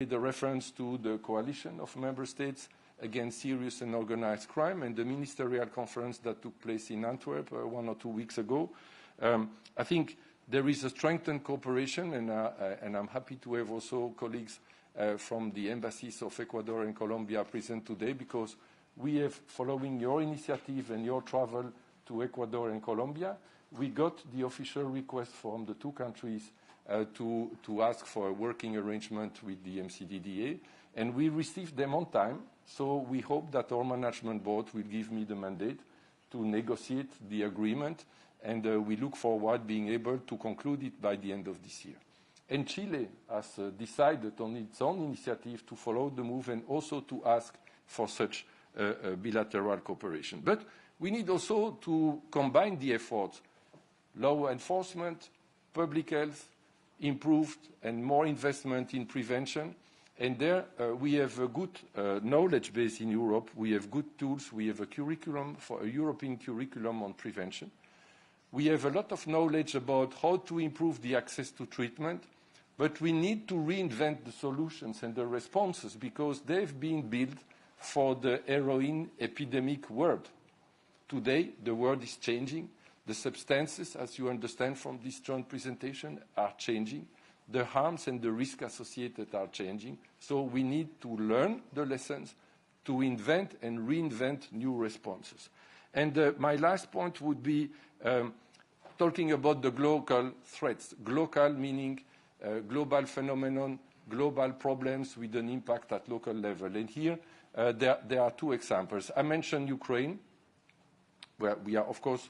made a reference to the coalition of member states against serious and organized crime and the ministerial conference that took place in Antwerp 1 or 2 weeks ago. I think there is a strengthened cooperation, and I'm happy to have also colleagues from the embassies of Ecuador and Colombia present today, because we have, following your initiative and your travel to Ecuador and Colombia, we got the official request from the two countries to ask for a working arrangement with the EMCDDA, and we received them on time. So we hope that our management board will give me the mandate to negotiate the agreement, and we look forward being able to conclude it by the end of this year. And Chile has decided on its own initiative to follow the move and also to ask for such bilateral cooperation. But we need also to combine the efforts: law enforcement, public health, improved and more investment in prevention. And there we have a good knowledge base in Europe. We have good tools. We have a curriculum, for a European curriculum on prevention. We have a lot of knowledge about how to improve the access to treatment, but we need to reinvent the solutions and the responses, because they've been built for the heroin epidemic world. Today, the world is changing. The substances, as you understand from this joint presentation, are changing. The harms and the risks associated are changing. So we need to learn the lessons, to invent and reinvent new responses. And my last point would be talking about the global threats. Global meaning global phenomenon, global problems with an impact at local level. And here there are two examples. I mentioned Ukraine, where we are, of course,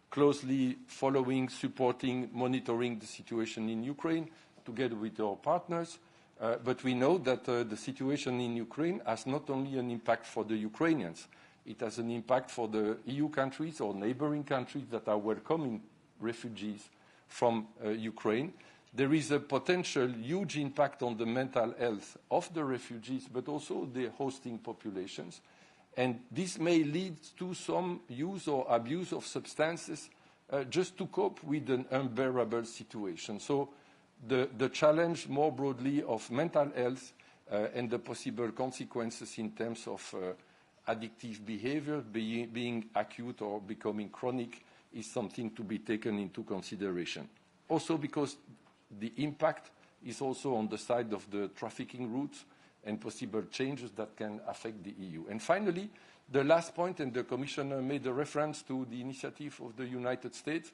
closely following, supporting, monitoring the situation in Ukraine together with our partners. But we know that the situation in Ukraine has not only an impact for the Ukrainians, it has an impact for the EU countries or neighboring countries that are welcoming refugees from Ukraine. There is a potential huge impact on the mental health of the refugees, but also the hosting populations. And this may lead to some use or abuse of substances just to cope with an unbearable situation. So the challenge more broadly of mental health and the possible consequences in terms of addictive behavior, being acute or becoming chronic, is something to be taken into consideration. Also because the impact is also on the side of the trafficking routes and possible changes that can affect the EU. And finally, the last point, and the Commissioner made a reference to the initiative of the United States,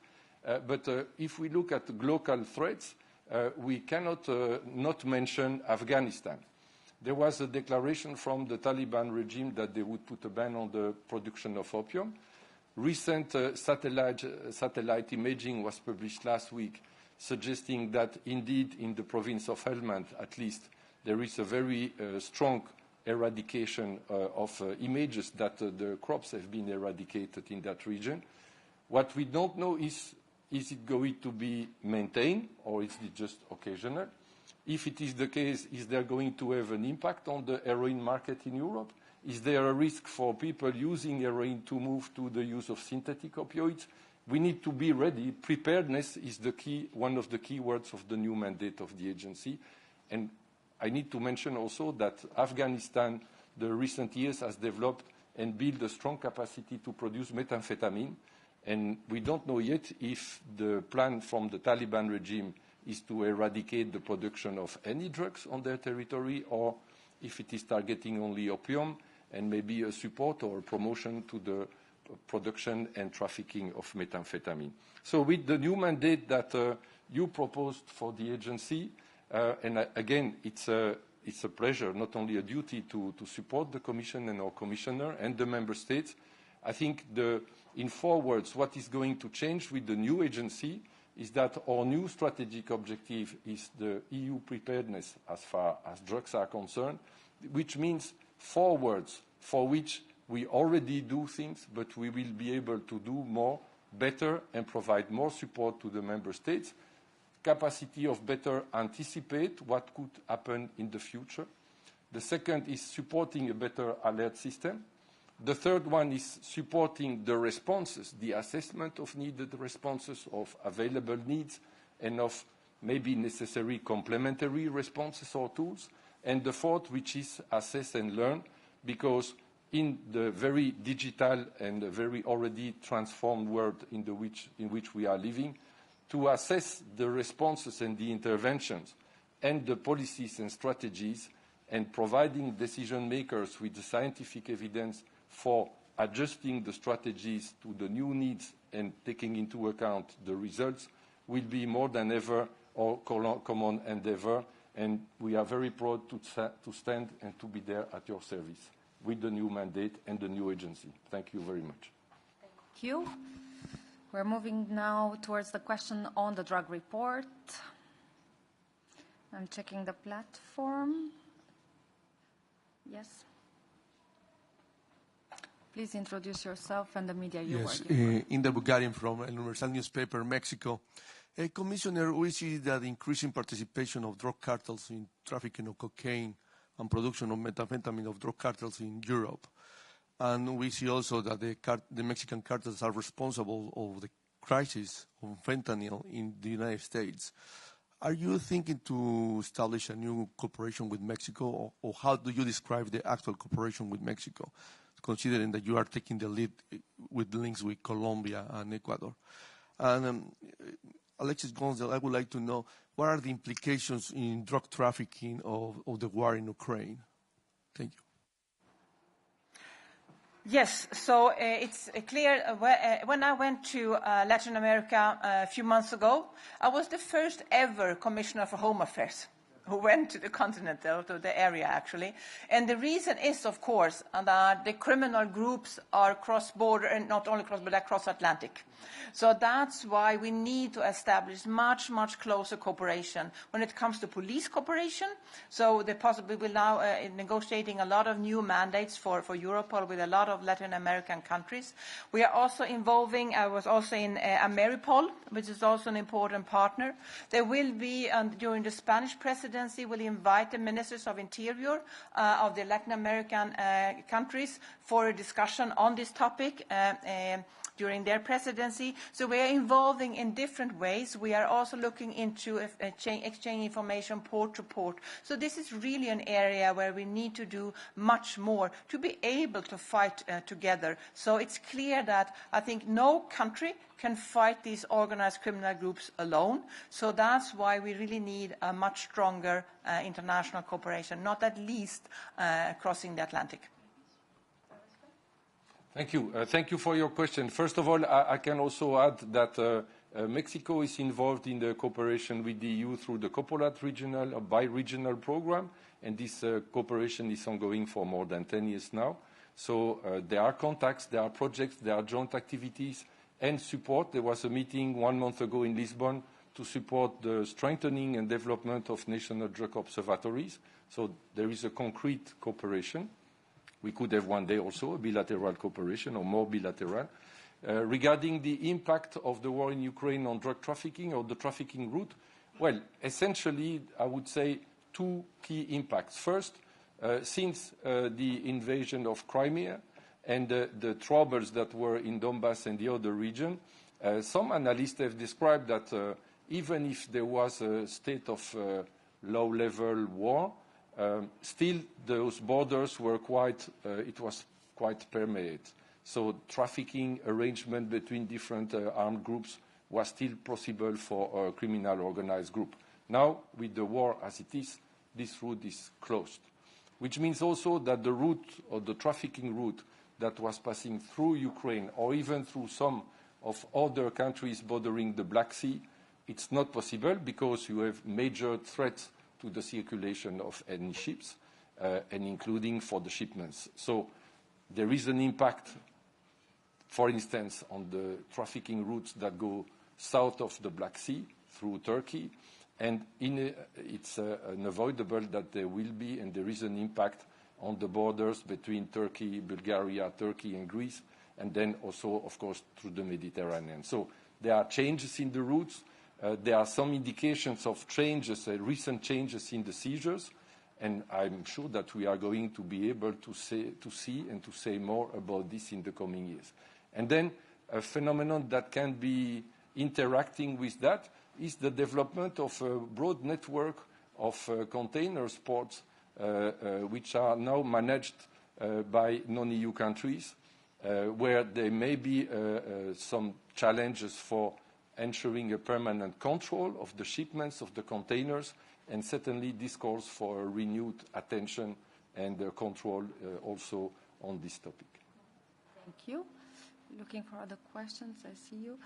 but if we look at global threats, we cannot not mention Afghanistan. There was a declaration from the Taliban regime that they would put a ban on the production of opium. Recent satellite imaging was published last week, suggesting that indeed in the province of Helmand, at least, there is a very strong eradication of images that the crops have been eradicated in that region. What we don't know is it going to be maintained or is it just occasional? If it is the case, is there going to have an impact on the heroin market in Europe? Is there a risk for people using heroin to move to the use of synthetic opioids? We need to be ready. Preparedness is the key, one of the key words of the new mandate of the agency. And I need to mention also that Afghanistan, the recent years, has developed and built a strong capacity to produce methamphetamine. And we don't know yet if the plan from the Taliban regime is to eradicate the production of any drugs on their territory, or if it is targeting only opium and maybe a support or a promotion to the production and trafficking of methamphetamine. So with the new mandate that you proposed for the agency, and again, it's a pleasure, not only a duty, to support the Commission and our Commissioner and the Member States. I think in 4 words, what is going to change with the new agency is that our new strategic objective is the EU preparedness as far as drugs are concerned, which means 4 words for which we already do things, but we will be able to do more, better, and provide more support to the Member States. Capacity of better anticipate what could happen in the future. The second is supporting a better alert system. The third one is supporting the responses, the assessment of needed responses, of available needs, and of maybe necessary complementary responses or tools. And the fourth, which is assess and learn, because in the very digital and very already transformed world in which we are living, to assess the responses and the interventions and the policies and strategies, and providing decision makers with the scientific evidence for adjusting the strategies to the new needs and taking into account the results, will be more than ever our common endeavor. And we are very proud to stand and to be there at your service with the new mandate and the new agency. Thank you very much. Thank you. We're moving now towards the question on the drug report. I'm checking the platform. Yes. Please introduce yourself and the media you work in. In the Bulgarian from El Universal newspaper, Mexico. Commissioner, we see that increasing participation of drug cartels in trafficking of cocaine and production of methamphetamine of drug cartels in Europe. And we see also that the Mexican cartels are responsible of the crisis of fentanyl in the United States. Are you thinking to establish a new cooperation with Mexico, or how do you describe the actual cooperation with Mexico, considering that you are taking the lead with links with Colombia and Ecuador? And Alexis Goosdeel, I would like to know, what are the implications in drug trafficking of the war in Ukraine? Thank you. Yes, so it's clear. When I went to Latin America a few months ago, I was the first ever Commissioner for Home Affairs who went to the continent, or to the area actually. And the reason is, of course, that the criminal groups are cross-border, and not only cross-border, they're cross-Atlantic. So that's why we need to establish much, much closer cooperation when it comes to police cooperation. So they possibly will now negotiating a lot of new mandates for Europol with a lot of Latin American countries. We are also involving, I was also in Ameripol, which is also an important partner. There will be, during the Spanish presidency, will invite the ministers of interior of the Latin American countries for a discussion on this topic during their presidency. So we are involving in different ways. We are also looking into exchange information port to port. So this is really an area where we need to do much more to be able to fight together. So it's clear that I think no country can fight these organized criminal groups alone. So that's why we really need a much stronger international cooperation, not at least crossing the Atlantic. Thank you. Thank you for your question. First of all, I can also add that Mexico is involved in the cooperation with the EU through the Copolat regional or bi-regional program, and this cooperation is ongoing for more than 10 years now. So there are contacts, there are projects, there are joint activities and support. There was a meeting 1 month ago in Lisbon to support the strengthening and development of national drug observatories. So there is a concrete cooperation. We could have one day also a bilateral cooperation or more bilateral. Regarding the impact of the war in Ukraine on drug trafficking or the trafficking route, well, essentially, I would say two key impacts. First, since the invasion of Crimea and the troubles that were in Donbass and the other region, some analysts have described that even if there was a state of low-level war, still those borders were it was quite permeate. So trafficking arrangement between different armed groups was still possible for a criminal organized group. Now, with the war as it is, this route is closed, which means also that the route or the trafficking route that was passing through Ukraine or even through some of other countries bordering the Black Sea, it's not possible because you have major threats to the circulation of any ships, and including for the shipments. So there is an impact, for instance, on the trafficking routes that go south of the Black Sea through Turkey, and it's unavoidable that there will be and there is an impact on the borders between Turkey, Bulgaria, Turkey and Greece, and then also, of course, through the Mediterranean. So there are changes in the routes. There are some indications of changes, recent changes in the seizures, and I'm sure that we are going to be able to see and to say more about this in the coming years. And then a phenomenon that can be interacting with that is the development of a broad network of container ports which are now managed by non-EU countries, where there may be some challenges for ensuring a permanent control of the shipments of the containers, and certainly this calls for a renewed attention and control also on this topic. Thank you. Looking for other questions, I see you.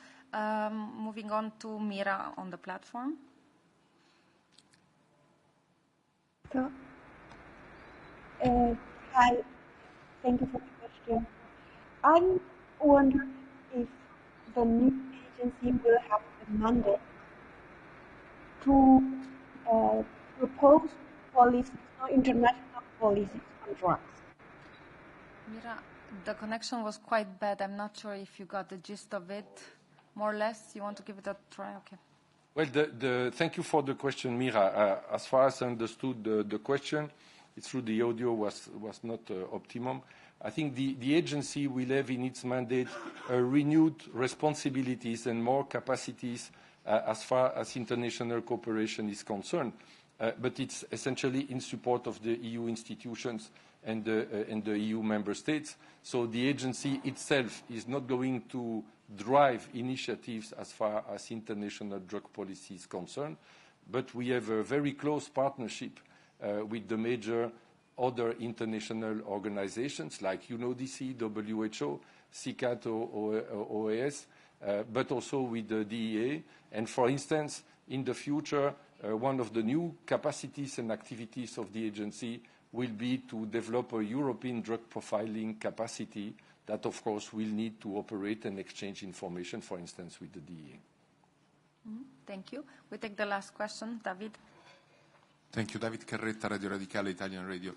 Moving on to Mira on the platform. So, hi, thank you for the question. I'm wondering if the new agency will have the mandate to propose policies, international policies on drugs. Mira, the connection was quite bad. I'm not sure if you got the gist of it, more or less. You want to give it a try? Okay. Well, thank you for the question, Mira. As far as I understood the question, it's true the audio was not optimum. I think the agency will have in its mandate renewed responsibilities and more capacities as far as international cooperation is concerned. But it's essentially in support of the EU institutions and the EU member states. So the agency itself is not going to drive initiatives as far as international drug policy is concerned, but we have a very close partnership with the major other international organizations like UNODC, WHO, CICAT, OAS, but also with the DEA. And for instance, in the future, one of the new capacities and activities of the agency will be to develop a European drug profiling capacity that, of course, will need to operate and exchange information, for instance, with the DEA. Thank you. We take the last question. David. Thank you. David Carretta, Radio Radicale, Italian Radio.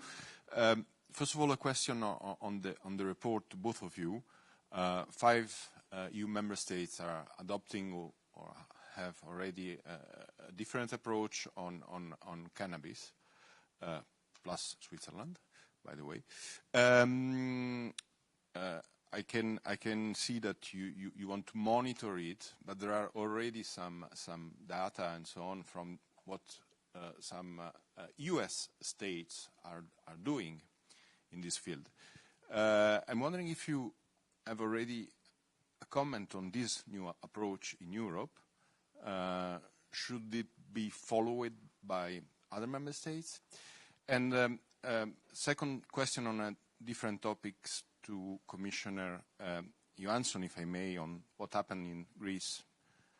First of all, a question on the report to both of you. 5 EU member states are adopting or have already a different approach on cannabis, plus Switzerland, by the way. I can see that you want to monitor it, but there are already some data and so on from what some US states are doing in this field. I'm wondering if you have already a comment on this new approach in Europe. Should it be followed by other member states? And second question on a different topics to Commissioner Johansson, if I may, on what happened in Greece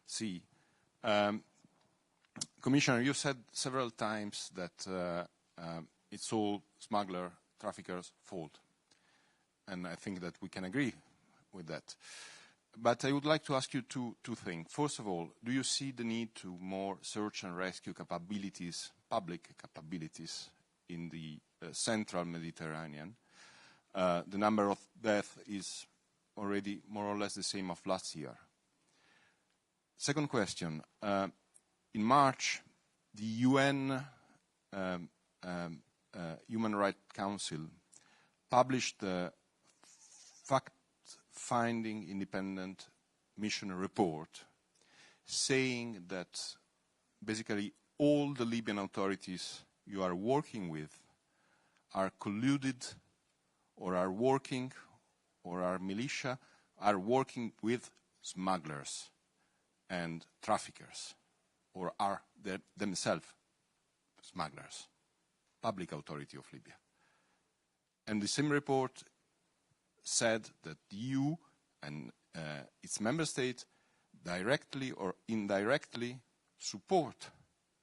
Sea. Commissioner, you said several times that it's all smuggler, traffickers' fault. And I think that we can agree with that. But I would like to ask you two things. First of all, do you see the need to more search and rescue capabilities, public capabilities, in the central Mediterranean? The number of deaths is already more or less the same of last year. Second question. In March, the UN Human Rights Council published a fact-finding independent mission report saying that basically all the Libyan authorities you are working with are colluded or are working or are militia, are working with smugglers and traffickers, or are themselves smugglers, public authority of Libya. And the same report said that the EU and its member states directly or indirectly support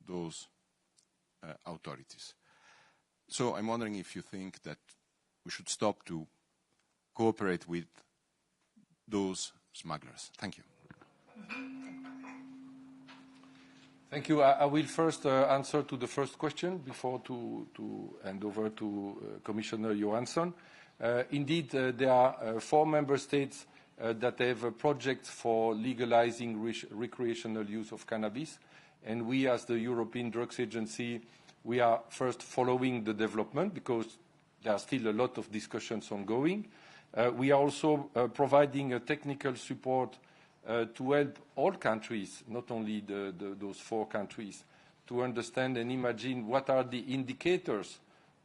those authorities. So I'm wondering if you think that we should stop to cooperate with those smugglers. Thank you. Thank you. I will first answer to the first question before to hand over to Commissioner Johansson. Indeed, there are 4 member states that have a project for legalizing recreational use of cannabis. And we, as the European Drugs Agency, we are first following the development because there are still a lot of discussions ongoing. We are also providing a technical support to help all countries, not only those 4 countries, to understand and imagine what are the indicators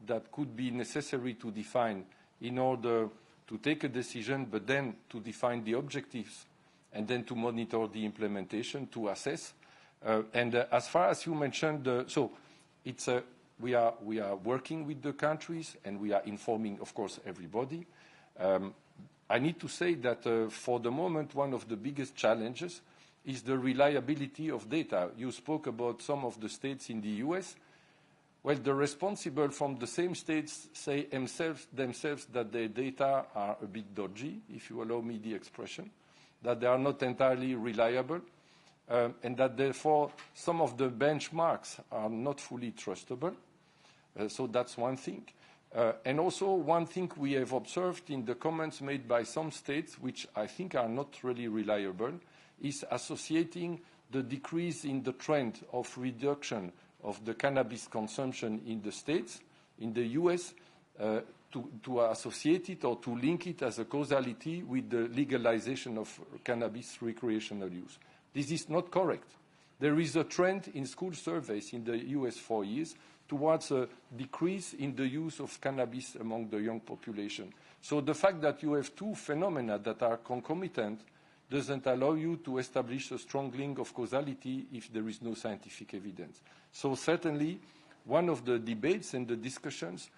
that could be necessary to define in order to take a decision, but then to define the objectives and then to monitor the implementation, to assess. As far as you mentioned, so it's we are working with the countries and we are informing, of course, everybody. I need to say that for the moment, one of the biggest challenges is the reliability of data. You spoke about some of the states in the US. Well, the responsible from the same states say themselves that their data are a bit dodgy, if you allow me the expression, that they are not entirely reliable, and that therefore some of the benchmarks are not fully trustable. So that's one thing. And also one thing we have observed in the comments made by some states, which I think are not really reliable, is associating the decrease in the trend of reduction of the cannabis consumption in the States, in the US, to associate it or to link it as a causality with the legalization of cannabis recreational use. This is not correct. There is a trend in school surveys in the US for years towards a decrease in the use of cannabis among the young population. So the fact that you have two phenomena that are concomitant doesn't allow you to establish a strong link of causality if there is no scientific evidence. So certainly, one of the debates and the discussions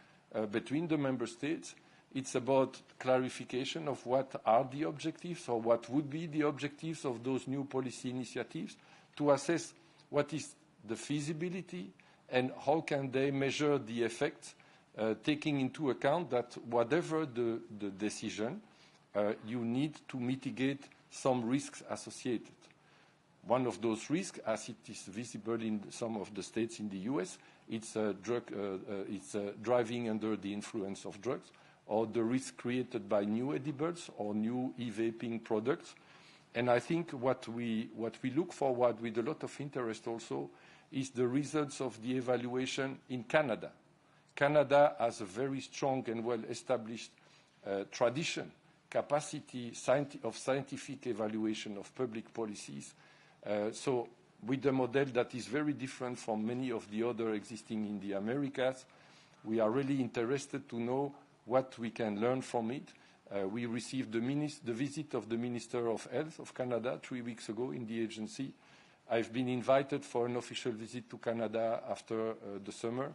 between the member states, it's about clarification of what are the objectives or what would be the objectives of those new policy initiatives to assess what is the feasibility and how can they measure the effects, taking into account that whatever the decision, you need to mitigate some risks associated. One of those risks, as it is visible in some of the states in the US, it's driving under the influence of drugs, or the risk created by new edibles or new e-vaping products. And I think what we look forward with a lot of interest also is the results of the evaluation in Canada. Canada has a very strong and well-established tradition, capacity of scientific evaluation of public policies. So with a model that is very different from many of the other existing in the Americas, we are really interested to know what we can learn from it. We received the visit of the Minister of Health of Canada 3 weeks ago in the agency. I've been invited for an official visit to Canada after the summer,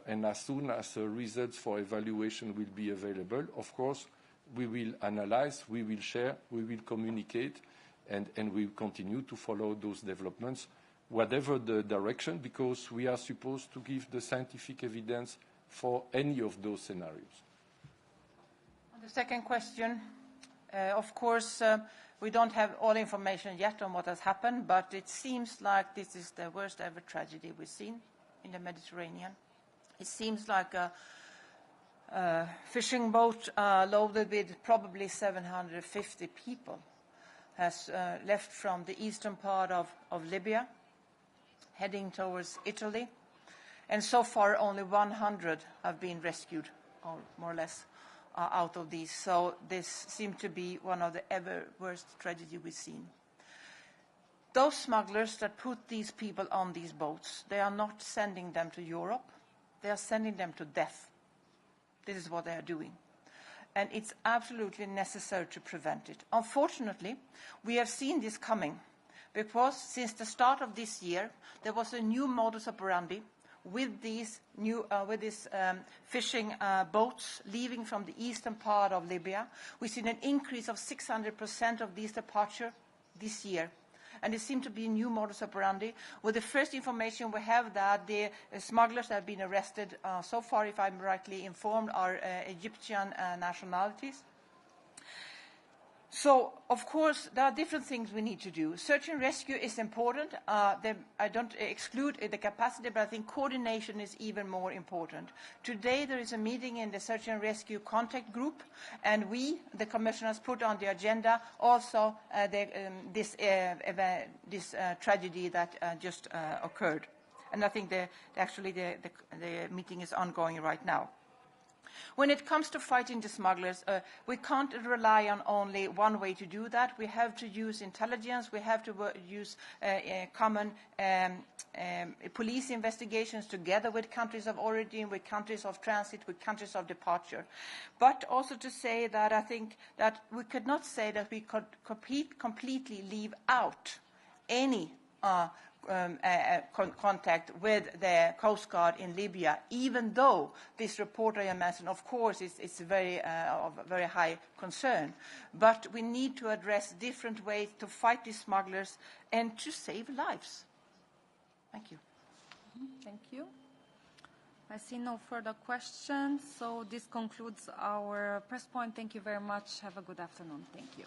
and as soon as results for evaluation will be available, of course, we will analyze, we will share, we will communicate, and we will continue to follow those developments, whatever the direction, because we are supposed to give the scientific evidence for any of those scenarios. On the second question, of course, we don't have all information yet on what has happened, but it seems like this is the worst ever tragedy we've seen in the Mediterranean. It seems like a fishing boat loaded with probably 750 people has left from the eastern part of Libya, heading towards Italy. And so far, only 100 have been rescued, or more or less, out of these. So this seems to be one of the ever worst tragedies we've seen. Those smugglers that put these people on these boats, they are not sending them to Europe. They are sending them to death. This is what they are doing. And it's absolutely necessary to prevent it. Unfortunately, we have seen this coming because since the start of this year, there was a new modus operandi with these fishing boats leaving from the eastern part of Libya. We've seen an increase of 600% of these departures this year. And it seemed to be a new modus operandi. With the first information we have that the smugglers that have been arrested so far, if I'm rightly informed, are Egyptian nationalities. So, of course, there are different things we need to do. Search and rescue is important. I don't exclude the capacity, but I think coordination is even more important. Today, there is a meeting in the Search and Rescue Contact Group, and we, the commissioners, put on the agenda also this tragedy that just occurred. And I think actually the meeting is ongoing right now. When it comes to fighting the smugglers, we can't rely on only one way to do that. We have to use intelligence. We have to use common police investigations together with countries of origin, with countries of transit, with countries of departure. But also to say that I think that we could not say that we could completely leave out any contact with the Coast Guard in Libya, even though this report I mentioned, of course, is very, of very high concern. But we need to address different ways to fight these smugglers and to save lives. Thank you. Thank you. I see no further questions, so this concludes our press point. Thank you very much. Have a good afternoon. Thank you.